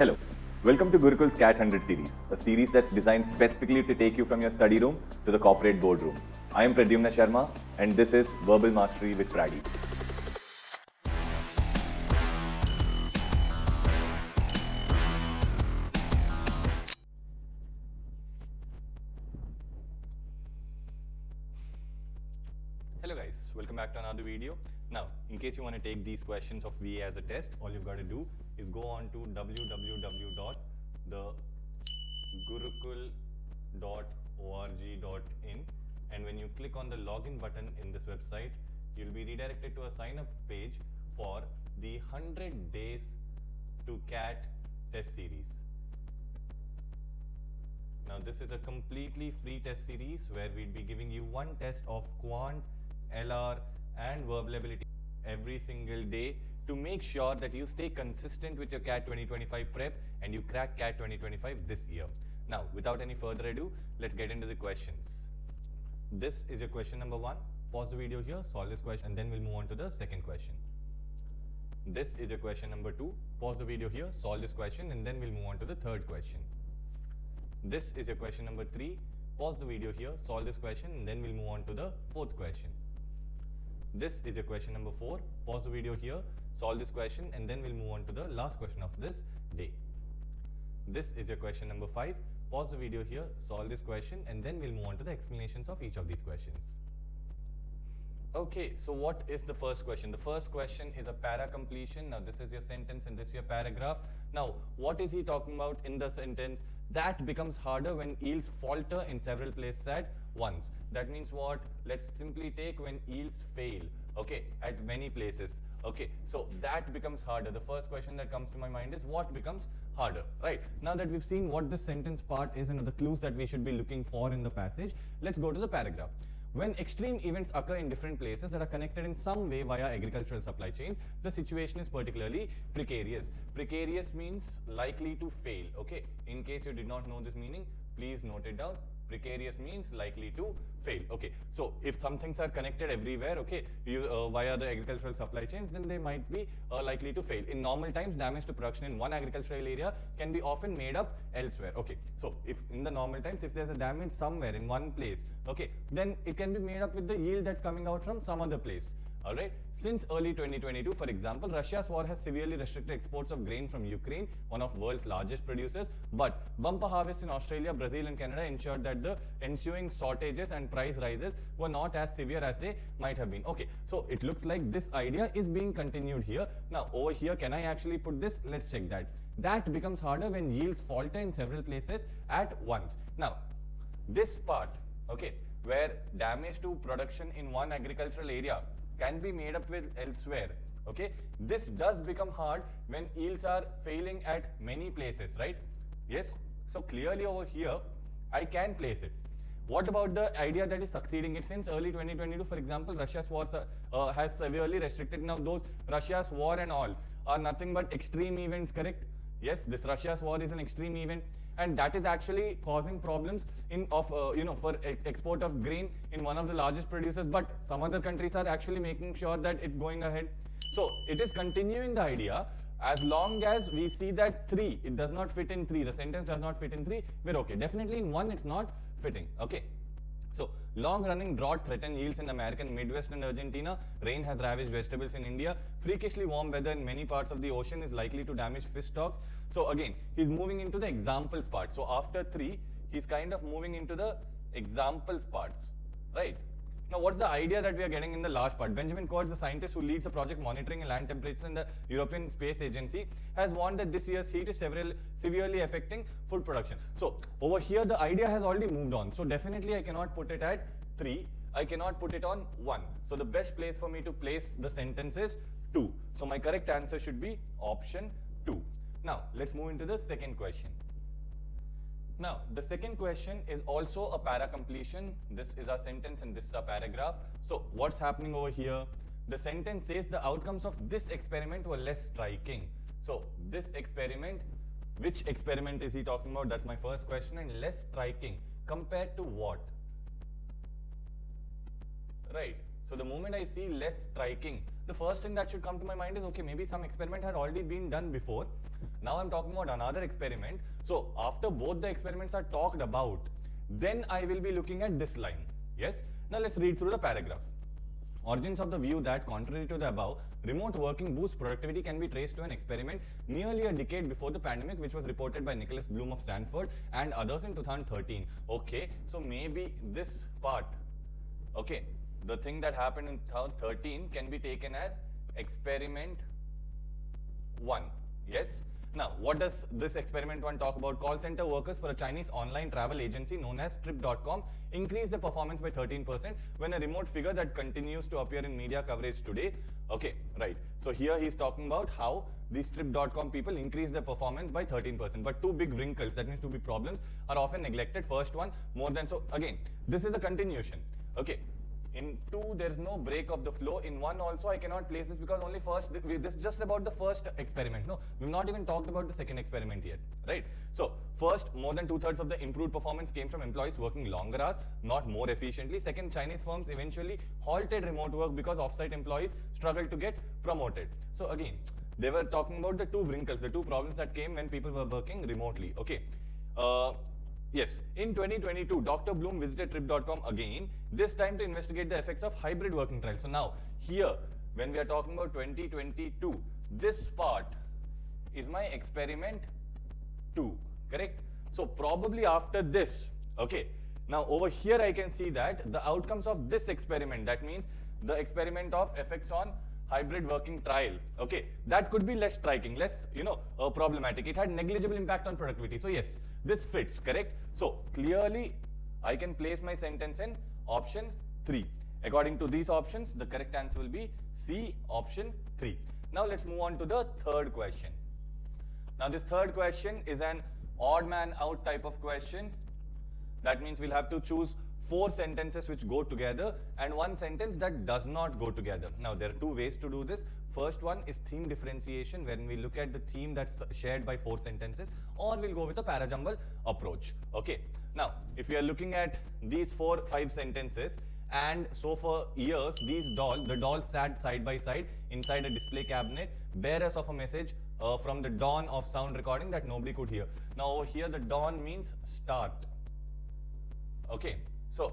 Hello, welcome to Gurukul's Cat 100 series, a series that's designed specifically to take you from your study room to the corporate boardroom. I am Prady Sharma and this is Verbal Mastery with Prady. Hello guys, welcome back to another video. Now, in case you want to take these questions of VA as a test, all you've got to do is go on to www.thegurukul.org.in, and when you click on the login button in this website, you'll be redirected to a sign up page for the 100 days to CAT test series. Now this is a completely free test series where we'll be giving you one test of quant, LR and verbal ability every single day to make sure that you stay consistent with your CAT 2025 prep and you crack CAT 2025 this year. Now without any further ado, let's get into the questions. This is your question number 1. Pause the video here, solve this question and then we'll move on to the second question. This is your question number 2. Pause the video here, solve this question and then we'll move on to the third question. This is your question number 3. Pause the video here, solve this question and then we'll move on to the fourth question. This is your question number 4. Pause the video here, solve this question and then we'll move on to the last question of this day. This is your question number 5. Pause the video here, solve this question and then we'll move on to the explanations of each of these questions. Okay, so what is the first question? The first question is a para completion. Now this is your sentence and this is your paragraph. Now what is he talking about in the sentence? That becomes harder when yields falter in several places at once. That means what? Let's simply take when yields fail, okay, at many places. Okay, so that becomes harder. The first question that comes to my mind is what becomes harder, right? Now that we've seen what this sentence part is and the clues that we should be looking for in the passage, let's go to the paragraph. When extreme events occur in different places that are connected in some way via agricultural supply chains, the situation is particularly precarious. Precarious means likely to fail, okay? In case you did not know this meaning, please note it down. Precarious means likely to fail, okay? So if some things are connected everywhere, okay, via the agricultural supply chains, then they might be likely to fail. In normal times, damage to production in one agricultural area can be often made up elsewhere, okay? So if in the normal times, if there's a damage somewhere in one place, okay, then it can be made up with the yield that's coming out from some other place. All right. Since early 2022, for example, Russia's war has severely restricted exports of grain from Ukraine, one of the world's largest producers. But bumper harvests in Australia, Brazil, and Canada ensured that the ensuing shortages and price rises were not as severe as they might have been. Okay, so it looks like this idea is being continued here. Now, over here, can I actually put this? Let's check that. That becomes harder when yields falter in several places at once. Now, this part, okay, where damage to production in one agricultural area can be made up with elsewhere, okay? This does become hard when yields are failing at many places, right? Yes, so clearly over here, I can place it. What about the idea that is succeeding it? Since early 2022, for example, Russia's war has severely restricted. Now those Russia's war and all are nothing but extreme events, correct? Yes, this Russia's war is an extreme event. And that is actually causing problems for export of grain in one of the largest producers, but some other countries are actually making sure that it's going ahead. So it is continuing the idea. As long as we see that 3, it does not fit in 3, the sentence does not fit in 3, we're okay. Definitely in 1, it's not fitting, okay? So, long-running drought threaten yields in the American Midwest and Argentina. Rain has ravaged vegetables in India. Freakishly warm weather in many parts of the ocean is likely to damage fish stocks. So again, he's moving into the examples part. So after 3, he's kind of moving into the examples parts, right? Now, what's the idea that we are getting in the last part? Benjamin Coates, the scientist who leads a project monitoring land temperature in the European Space Agency, has warned that this year's heat is severely affecting food production. So over here, the idea has already moved on. So definitely I cannot put it at 3. I cannot put it on 1. So the best place for me to place the sentence is 2. So my correct answer should be option 2. Now, let's move into the second question. Now, the second question is also a para completion. This is a sentence and this is a paragraph. So, what's happening over here? The sentence says the outcomes of this experiment were less striking. So, this experiment, which experiment is he talking about? That's my first question. And less striking compared to what? Right. So the moment I see less striking, the first thing that should come to my mind is, okay, maybe some experiment had already been done before. Now I'm talking about another experiment. So after both the experiments are talked about, then I will be looking at this line. Yes. Now let's read through the paragraph. Origins of the view that, contrary to the above, remote working boosts productivity can be traced to an experiment nearly a decade before the pandemic, which was reported by Nicholas Bloom of Stanford and others in 2013. Okay, so maybe this part, okay, the thing that happened in 2013 can be taken as experiment 1. Yes. Now, what does this experiment 1 talk about? Call center workers for a Chinese online travel agency known as Trip.com increased their performance by 13% when a remote figure that continues to appear in media coverage today. Okay, right. So here he's talking about how these Trip.com people increase their performance by 13%. But two big wrinkles, that means two big problems, are often neglected. First one, more than, so again, this is a continuation. Okay. In 2, there is no break of the flow. In 1 also, I cannot place this because only first, this is just about the first experiment. No, we've not even talked about the second experiment yet, right? So first, more than 2/3 of the improved performance came from employees working longer hours, not more efficiently. Second, Chinese firms eventually halted remote work because offsite employees struggled to get promoted. So again, they were talking about the two wrinkles, the two problems that came when people were working remotely. Okay. Yes, in 2022, Dr. Bloom visited Trip.com again, this time to investigate the effects of hybrid working trials. So now, here, when we are talking about 2022, this part is my experiment 2, correct? So probably after this, okay, now over here I can see that the outcomes of this experiment, that means the experiment of effects on hybrid working trial, okay, that could be less striking, less, problematic. It had negligible impact on productivity. So yes, this fits, correct? So clearly, I can place my sentence in option 3. According to these options, the correct answer will be C, option 3. Now let's move on to the third question. Now this third question is an odd man out type of question. That means we'll have to choose 4 sentences which go together and 1 sentence that does not go together. Now there are 2 ways to do this. First one is theme differentiation, when we look at the theme that's shared by 4 sentences, or we'll go with a ParaJumble approach. Okay. Now, if we are looking at these 4-5 sentences, and so for years, the dolls sat side by side inside a display cabinet, bearers of a message from the dawn of sound recording that nobody could hear. Now over here, the dawn means start. Okay. So,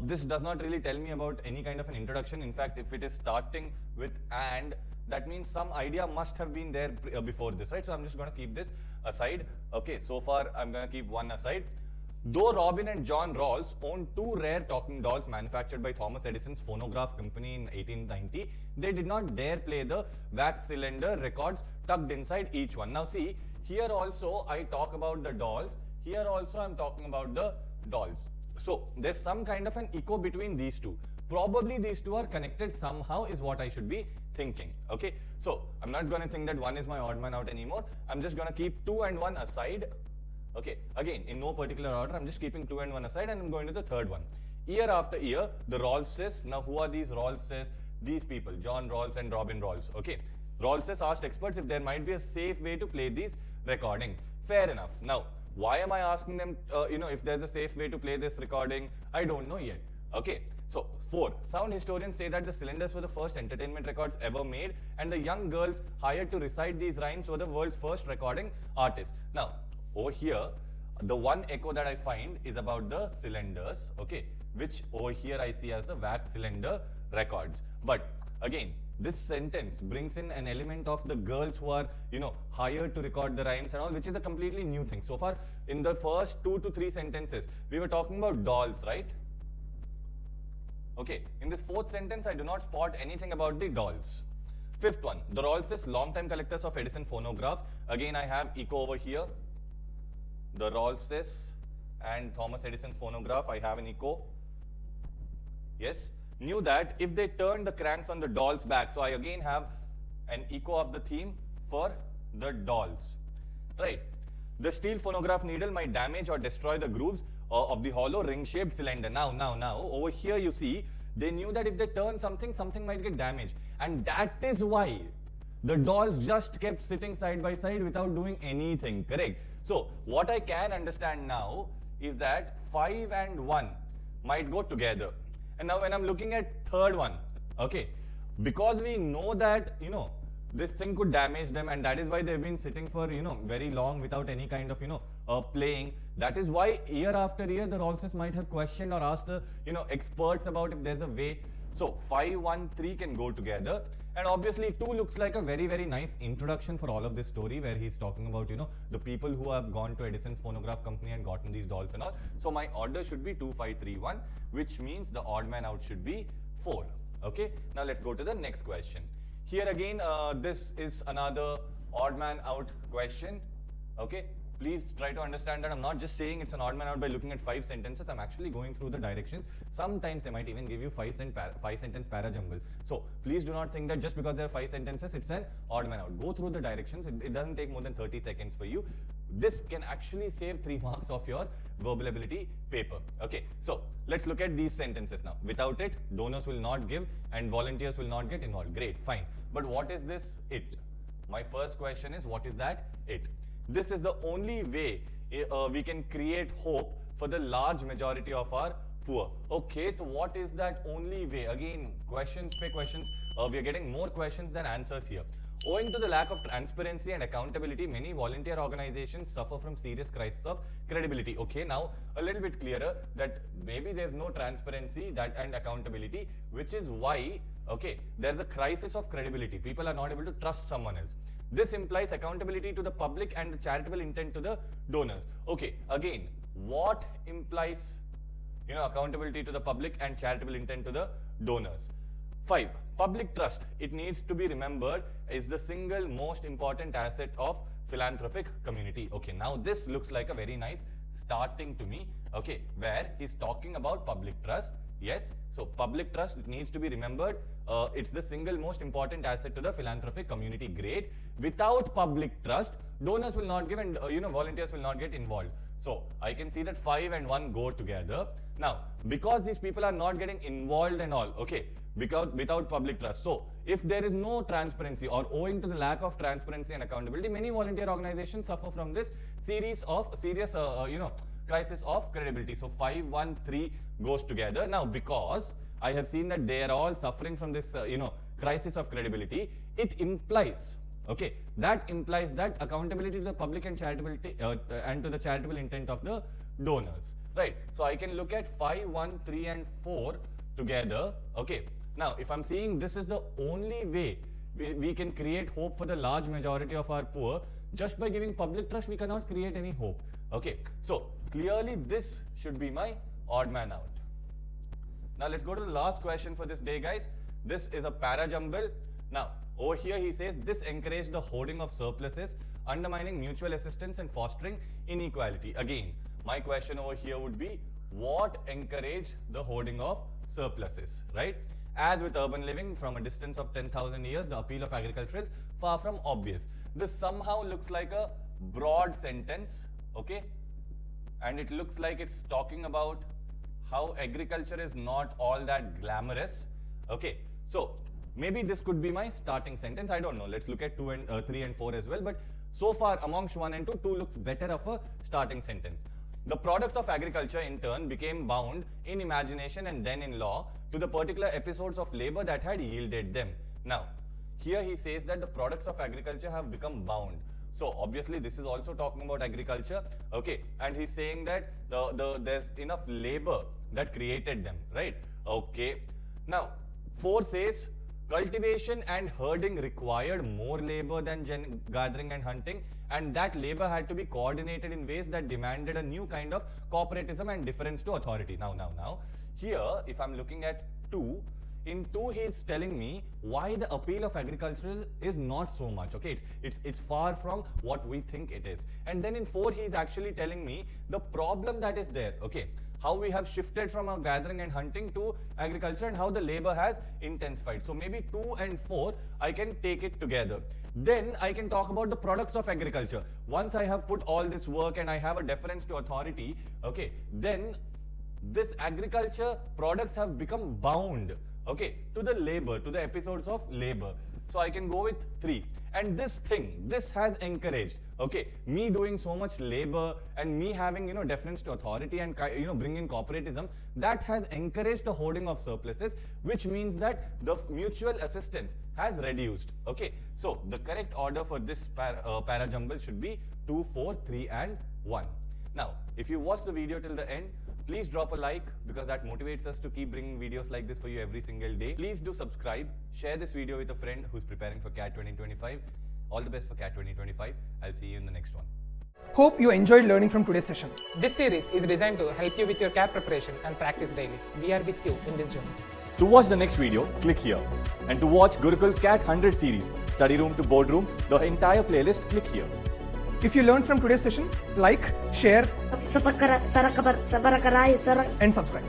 this does not really tell me about any kind of an introduction. In fact, if it is starting with and, that means some idea must have been there before this, right? So I'm just going to keep this aside. Okay, so far I'm going to keep 1 aside. Though Robin and John Rawls owned 2 rare talking dolls manufactured by Thomas Edison's phonograph company in 1890, they did not dare play the wax cylinder records tucked inside each one. Now see, here also I talk about the dolls. Here also I'm talking about the dolls. So there's some kind of an echo between these two. Probably these two are connected somehow is what I should be thinking. Okay, so I'm not going to think that 1 is my odd man out anymore. I'm just going to keep 2 and 1 aside. Okay, again, in no particular order, I'm just keeping 2 and 1 aside and I'm going to the third one. Year after year, the Rawlses, now who are these Rawlses? These people, John Rawls and Robin Rawls. Okay, Rawlses asked experts if there might be a safe way to play these recordings. Fair enough. Now, why am I asking them, if there's a safe way to play this recording? I don't know yet. Okay, so 4. Sound historians say that the cylinders were the first entertainment records ever made, and the young girls hired to recite these rhymes were the world's first recording artists. Now, over here, the one echo that I find is about the cylinders, okay, which over here I see as the wax cylinder records. But again, this sentence brings in an element of the girls who are, hired to record the rhymes and all, which is a completely new thing. So far, in the first 2 to 3 sentences, we were talking about dolls, right? Okay, in this 4th sentence, I do not spot anything about the dolls. 5th one, the Rawlses, long-time collectors of Edison phonographs. Again, I have echo over here. The Rawlses and Thomas Edison's phonograph, I have an echo. Yes, knew that if they turned the cranks on the doll's back, so I again have an echo of the theme for the dolls, right? The steel phonograph needle might damage or destroy the grooves of the hollow ring-shaped cylinder. Now, over here you see, they knew that if they turn something, something might get damaged. And that is why the dolls just kept sitting side by side without doing anything, correct? So, what I can understand now is that 5 and 1 might go together. And now when I'm looking at third one, okay, because we know that, this thing could damage them, and that is why they've been sitting for, very long without any kind of, playing. That is why year after year, the Rolls might have questioned or asked the, experts about if there's a way. So 5, 1, 3 can go together. And obviously 2 looks like a very, very nice introduction for all of this story, where he's talking about, the people who have gone to Edison's phonograph company and gotten these dolls and all. So my order should be 2, 5, 3, 1, which means the odd man out should be 4. Okay, now let's go to the next question. Here again, this is another odd man out question. Okay, please try to understand that I'm not just saying it's an odd man out by looking at 5 sentences. I'm actually going through the directions. Sometimes they might even give you 5-sentence ParaJumble. So please do not think that just because there are 5 sentences, it's an odd man out. Go through the directions. It doesn't take more than 30 seconds for you. This can actually save 3 marks of your verbal ability paper. Okay, so let's look at these sentences now. Without it, donors will not give and volunteers will not get involved. Great, fine. But what is this it? My first question is, what is that it? This is the only way we can create hope for the large majority of our poor. Okay, so what is that only way? Again, questions pe questions. We are getting more questions than answers here. Owing to the lack of transparency and accountability, many volunteer organizations suffer from serious crisis of credibility. Okay, now a little bit clearer that maybe there's no transparency and accountability, which is why, okay, there's a crisis of credibility. People are not able to trust someone else. This implies accountability to the public and the charitable intent to the donors. Okay, again, what implies, accountability to the public and charitable intent to the donors? 5. Public trust, it needs to be remembered, is the single most important asset of philanthropic community. Okay, now this looks like a very nice starting to me, okay, where he's talking about public trust. Yes, so public trust, it needs to be remembered. It's the single most important asset to the philanthropic community. Great. Without public trust, donors will not give and volunteers will not get involved. So I can see that 5 and 1 go together. Now, because these people are not getting involved and all, okay, because without public trust. So if there is no transparency, or owing to the lack of transparency and accountability, many volunteer organizations suffer from this serious crisis of credibility. So 5, 1, 3 goes together. Now, because I have seen that they are all suffering from this, crisis of credibility, it implies, okay, that implies that accountability to the public and charitability and to the charitable intent of the donors, right? So I can look at 5, 1, 3, and 4 together. Okay. Now, if I'm seeing this is the only way we can create hope for the large majority of our poor, just by giving public trust, we cannot create any hope. Okay. So clearly, this should be my odd man out. Now let's go to the last question for this day, guys. This is a ParaJumble. Now, over here he says, this encouraged the hoarding of surpluses, undermining mutual assistance and fostering inequality. Again, my question over here would be, what encouraged the hoarding of surpluses, right? As with urban living, from a distance of 10,000 years, the appeal of agriculture is far from obvious. This somehow looks like a broad sentence, okay? And it looks like it's talking about how agriculture is not all that glamorous, okay? So maybe this could be my starting sentence. I don't know. Let's look at 2 and 3 and 4 as well. But so far amongst 1 and 2, 2 looks better of a starting sentence. The products of agriculture in turn became bound in imagination and then in law to the particular episodes of labor that had yielded them. Now, here he says that the products of agriculture have become bound. So obviously this is also talking about agriculture, okay? And he's saying that there's enough labor that created them, right? Okay. Now, 4 says cultivation and herding required more labor than gathering and hunting, and that labor had to be coordinated in ways that demanded a new kind of corporatism and deference to authority. Now, here, if I'm looking at 2, in 2 he is telling me why the appeal of agriculture is not so much, okay? It's far from what we think it is. And then in 4 he is actually telling me the problem that is there, okay? How we have shifted from our gathering and hunting to agriculture and how the labor has intensified. So maybe 2 and 4, I can take it together. Then I can talk about the products of agriculture. Once I have put all this work and I have a deference to authority, okay, then this agriculture products have become bound, okay, to the labor, to the episodes of labor. So I can go with 3. And this thing, this has encouraged, Okay, me doing so much labor and me having, deference to authority and, bringing corporatism, that has encouraged the hoarding of surpluses, which means that the mutual assistance has reduced. Okay, so the correct order for this ParaJumble should be 2, 4, 3 and 1. Now, if you watch the video till the end, please drop a like because that motivates us to keep bringing videos like this for you every single day. Please do subscribe, share this video with a friend who's preparing for CAT 2025. All the best for CAT 2025. I'll see you in the next one. Hope you enjoyed learning from today's session. This series is designed to help you with your CAT preparation and practice daily. We are with you in this journey. To watch the next video, click here. And to watch Gurukul's CAT 100 series, study room to boardroom, the entire playlist, click here. If you learned from today's session, like, share and subscribe.